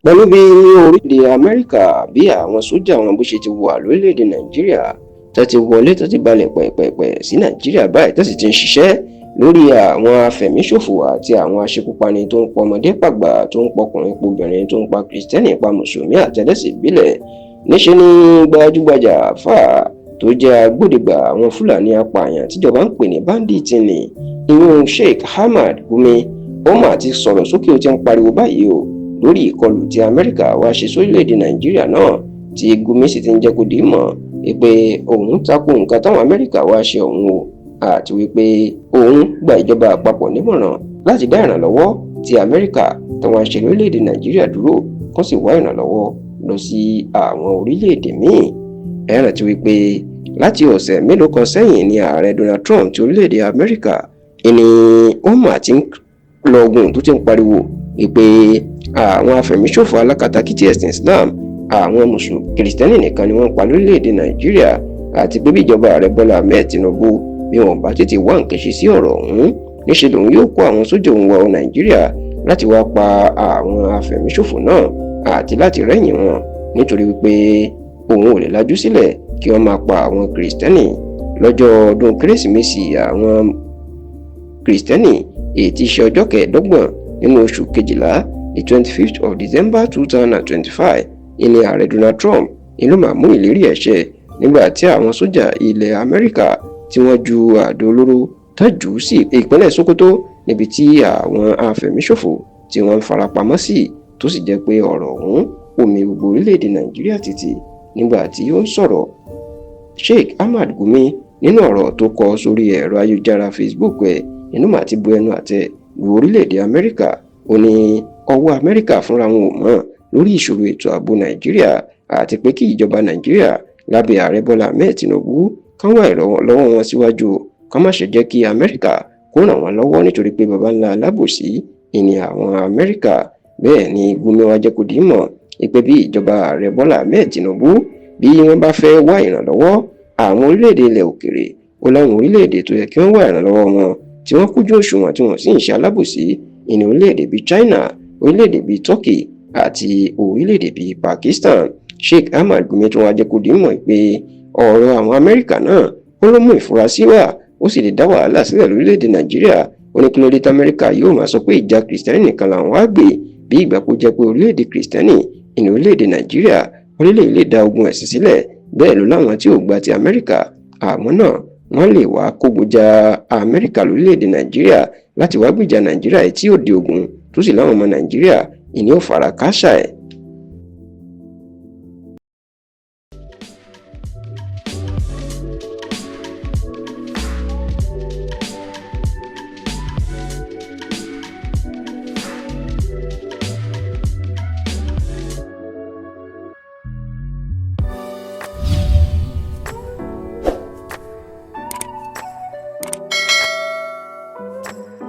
pẹ̀lú bí orílẹ̀-èdè Amẹ́ríkà bí àwọn sójà wọn bó ṣe ti wà lórílẹ̀-èdè Nàìjíríà tó ti wọlé tó ti balẹ̀ pẹ̀pẹ̀pẹ̀ sí Nàìjíríà báyìí tó sì ti ń ṣiṣẹ́ lórí àwọn afẹ̀míṣòfò àti àwọn aṣekúpani tó ń pa ọmọdé pàgbà, tó ń pọkùnrin pobìnrin, tó ń pa kìrìsìtẹ́nì, pa mùsùlùmí àti ẹlẹ́sìn ìbílẹ̀. Níṣe ni gbajúgbajà àfáà tó jẹ́ agbódegbà àwọn Fúlàní apààyàn tíjọba ń pè ní bandits ni ìyún Sheikh Ahmad Gumi ó mà ti sọ̀rọ̀ sókè, ó ti ń pariwo báyìí o lórí ìkọlù tí Amẹ́ríkà wá ṣe sórílẹ̀-èdè Nàìjíríà náà, tí Gumi sì ti ń jẹ́ kó di mọ̀ pé òun tako nǹkan táwọn Amẹ́ríkà wá ṣe òun o, àti wípé òun gba ìjọba àpapọ̀ nímọ̀ràn láti dá ìrànlọ́wọ́ tí Amẹ́ríkà tó wá ń ṣe lórílẹ̀-èdè Nàìjíríà dúró, kó sì wá ìrànlọ́wọ́ lọ sí àwọn orílẹ̀-èdè míì. Ẹ rántí wípé láti ọ̀sẹ̀ mélòó kan sẹ́yìn ni ààrẹ Donald Trump ti orílẹ̀-èdè Amẹ́ríkà ni ó mà ti ń lọ́gùn tó ti ń pariwo wípé àwọn afẹ̀míṣòfò alákatakítí ẹ̀sìn Islam, àwọn mùsùlùmí kìrìsìtẹ́nì nìkan ni wọ́n pa lórílẹ̀-èdè Nàìjíríà, àti pé bí ìjọba ààrẹ Bọ́lá Ahmed Tinubu bí wọn bá tètè wá nǹkan ṣe sí ọ̀rọ̀ ọ̀hún, níṣẹ́ lòun yóò kó àwọn sójà òun wọ Nàìjíríà láti wá pa àwọn afẹ̀míṣòfò náà àti láti rẹ́yìn wọn, nítorí wípé òun ò lè lajú sílẹ̀ kí wọ́n máa pa àwọn kìrìsìtẹ́nì lọ́jọ́ ọdún Kérésìmesì àwọn kìrìsìtẹ́nì èyí tí ṣe ọjọ́ 25 nínú oṣù kejìlá the 25th of December 2025. Ìní ààrẹ Donald Trump ló máa mú ìlérí ẹ̀ ṣẹ nígbà tí àwọn sójà ilẹ̀ Amẹ́ríkà tí wọ́n ju àdó olóró tán jù ú sí ìpínlẹ̀ Sokoto níbi tí àwọn afẹ̀míṣòfò tí wọ́n ń farapamọ́ sí, tó sì jẹ́ pé ọ̀rọ̀ ọ̀hún omi gbogbo orílẹ̀-èdè Nàìjíríà títì. Nígbà tí ó ń sọ̀rọ̀, Sheikh Ahmad Gumi nínú ọ̀rọ̀ tó kọ sórí ẹ̀rọ ayélujára Facebook ẹ̀ inú mà ti bu ẹnu àtẹ́ lu orílẹ̀-èdè Amẹ́ríkà. Ó ní ọwọ́ Amẹ́ríkà fúnra wọn ò mọ̀ lórí ìṣòro ètò ààbò Nàìjíríà, àti pé kí ìjọba Nàìjíríà lábẹ́ ààrẹ Bọ́lá Ahmed Tinubu kán wá ìrànlọ́wọ́ wọn síwájú, kán má ṣe jẹ́ kí Amẹ́ríkà kó ràn wọ́n lọ́wọ́, nítorí pé baba ńlá alábòsí ìní àwọn Amẹ́ríkà. Bẹ́ẹ̀ ni Gumi wá jẹ́ kó di mọ̀ pé bí ìjọba ààrẹ Bọ́lá Ahmed Tinubu bí wọ́n bá fẹ́ wá ìrànlọ́wọ́ àwọn orílẹ̀-èdè ilẹ̀ òkèrè, ó láwọn orílẹ̀-èdè tó yẹ kí wọ́n wá ìrànlọ́wọ́ wọn tí wọ́n kújú òṣùwọ̀n tí wọ́n sì ń ṣe alábòsí ìní orílẹ̀-èdè bíi China, orílẹ̀-èdè bíi Turkey àti orílẹ̀-èdè bíi Pakistan. Sheikh Ahmad Gumi tún wá jẹ́ kó di mọ̀ pé ọ̀rọ̀ àwọn Amẹ́ríkà náà ó ló mú ìfurasí wá, ó sì lè dá wàhálà sílẹ̀ lórílẹ̀-èdè Nàìjíríà. Ó ní kí ló dé tí Amẹ́ríkà yóò máa sọ pé ìjà kìrìsìtẹ́nì nìkan làwọn wá gbé, bí ìgbà kó jẹ́ pé orílẹ̀-èdè kìrìsìtẹ́nì ìní orílẹ̀-èdè Nàìjíríà orílẹ̀-èdè lè dá ogun ẹ̀sìn sílẹ̀. Bẹ́ẹ̀ ló láwọn tí ò gba ti Amẹ́ríkà àwọn náà wọ́n lè wá kógun ja Amẹ́ríkà lórílẹ̀-èdè Nàìjíríà láti wá gbìjà Nàìjíríà tí ò di ogun, tó sì láwọn ọmọ Nàìjíríà ìní ò fara káṣá ẹ̀.